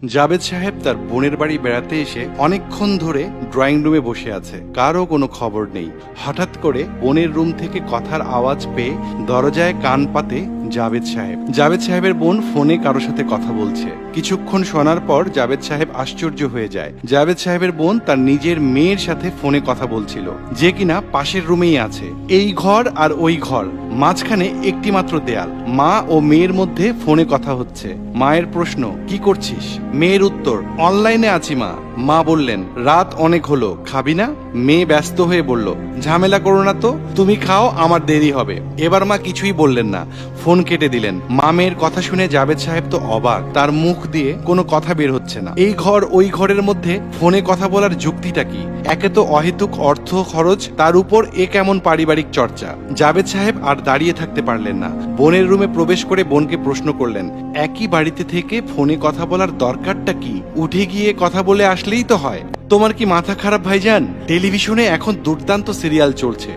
জাবেদ সাহেব তার বোনের বাড়ি বেড়াতে এসে অনেকক্ষণ ধরে ড্রয়িং রুমে বসে আছে, কারও কোনো খবর নেই। হঠাৎ করে বোনের রুম থেকে কথার আওয়াজ পেয়ে দরজায় কান পাতে জাবেদ সাহেব। জাবেদ সাহেবের বোন ফোনে কারোর সাথে কথা বলছে। কিছুক্ষণ শোনার পর জাবেদ সাহেব আশ্চর্য হয়ে যায়। জাবেদ সাহেবের বোন তার নিজের মেয়ের সাথে ফোনে কথা বলছিল, যে কিনা পাশের রুমেই আছে। এই ঘর আর ওই ঘর, মাঝখানে একটি মাত্র দেয়াল। মা ও মেয়ের মধ্যে ফোনে কথা হচ্ছে। মায়ের প্রশ্ন, কি করছিস? মেয়ের উত্তর, অনলাইনে আছি মা। মা বললেন, রাত অনেক হলো, খাবি না? মেয়ে ব্যস্ত হয়ে বলল, ঝামেলা করো না তো, তুমি খাও, আমার দেরি হবে। এবার মা কিছুই বললেন না, ফোন কেটে দিলেন। মা মেয়ের কথা শুনে জাবেদ সাহেব তো অবাক, তার মুখ দিয়ে কোনো কথা বের হচ্ছে না। এই ঘর ওই ঘরের মধ্যে ফোনে কথা বলার যুক্তিটা কি? একে তো অহেতুক অর্থ খরচ, তার উপর এ কেমন পারিবারিক চর্চা। জাবেদ সাহেব আর দাঁড়িয়ে থাকতে পারলেন না। বোনের রুমে প্রবেশ করে বোনকে প্রশ্ন করলেন, একই বাড়িতে থেকে ফোনে কথা বলার দরকারটা কি? উঠে গিয়ে কথা বলে আসলেই তো হয়। তোমার কি মাথা খারাপ ভাইজান? টেলিভিশনে এখন দুর্দান্ত সিরিয়াল চলছে,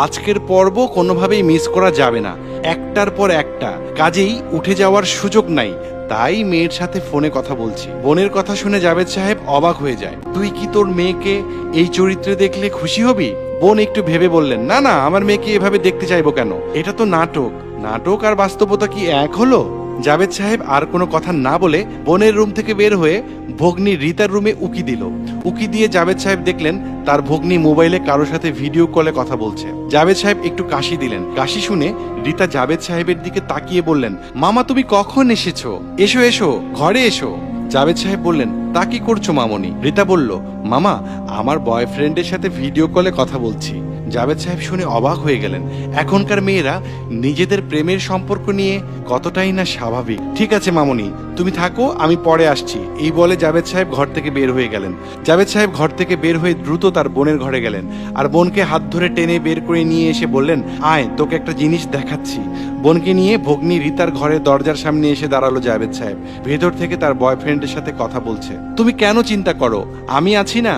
আজকের পর্ব কোনোভাবেই মিস করা যাবে না, একটার পর একটা, কাজেই উঠে যাওয়ার সুযোগ নাই, তাই মেয়ের সাথে ফোনে কথা বলছি। বোনের কথা শুনে জাবেদ সাহেব অবাক হয়ে যায়। তুই কি তোর মেয়েকে এই চরিত্রে দেখলে খুশি হবি? বোন একটু ভেবে বললেন, না না, আমার মেয়েকে এভাবে দেখতে চাইবো কেন? এটা তো নাটক। নাটক আর বাস্তবতা কি এক হলো? জাবেদ সাহেব আর কোনো কথা না বলে বোনের রুম থেকে বের হয়ে ভগ্নী রিতার রুমে উকি দিল। উকি দিয়ে জাবেদ সাহেব দেখলেন তার ভগ্নী মোবাইলে কারোর সাথে ভিডিও কলে কথা বলছে। জাবেদ সাহেব একটু কাশি দিলেন। কাশি শুনে রিতা জাবেদ সাহেবের দিকে তাকিয়ে বললেন, মামা তুমি কখন এসেছো? এসো এসো, ঘরে এসো। জাবেদ সাহেব বললেন, তা কি করছো মামনি? রিতা বলল, মামা আমার বয়ফ্রেন্ডের সাথে ভিডিও কলে কথা বলছি। জাবেদ সাহেব শুনে অবাক হয়ে গেলেন। এখনকার মেয়েরা নিজেদের প্রেমের সম্পর্ক নিয়ে কতটাই না স্বাভাবিক। ঠিক আছে মামনি, তুমি থাকো, আমি পরে আসছি। এই বলে জাবেদ সাহেব ঘর থেকে বের হয়ে গেলেন। জাবেদ সাহেব ঘর থেকে বের হয়ে দ্রুত তার বোনের ঘরে গেলেন আর বোনকে হাত ধরে টেনে বের করে নিয়ে এসে বললেন, আয় তোকে একটা জিনিস দেখাচ্ছি। বোনকে নিয়ে ভগ্নী রিতার ঘরের দরজার সামনে এসে দাঁড়ালো জাবেদ সাহেব। ভেতর থেকে তার বয়ফ্রেন্ডের সাথে কথা বলছে। তুমি কেন চিন্তা করো? আমি আছি না,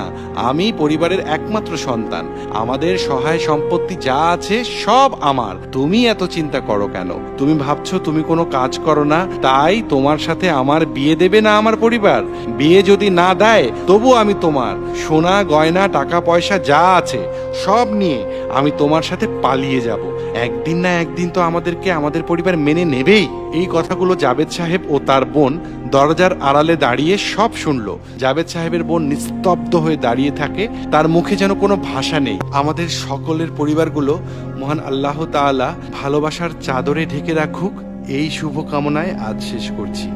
আমি পরিবারের একমাত্র সন্তান, আমাদের সহায় সম্পত্তি যা আছে সব আমার। তুমি এত চিন্তা করো কেন? তুমি ভাবছো তুমি কোনো কাজ করো না, তাই তোমার সাথে আমার বিয়ে দেবে না আমার পরিবার? বিয়ে যদি না দেয় তবু আমি তোমার সোনা গয়না টাকা পয়সা যা আছে সব নিয়ে আমি তোমার সাথে পালিয়ে যাব। একদিন না একদিন তো আমাদেরকে আমাদের পরিবার মেনে নেবেই। এই কথাগুলো জাবেদ সাহেব ও তার বোন দরজার আড়ালে দাঁড়িয়ে সব শুনলো। জাবেদ সাহেবের বোন নিস্তব্ধ হয়ে দাঁড়িয়ে থাকে, তার মুখে যেন কোনো ভাষা নেই। আমাদের সকলের পরিবারগুলো মহান আল্লাহ তাআলা ভালোবাসার চাদরে ঢেকে রাখুক, এই শুভকামনায় আজ শেষ করছি।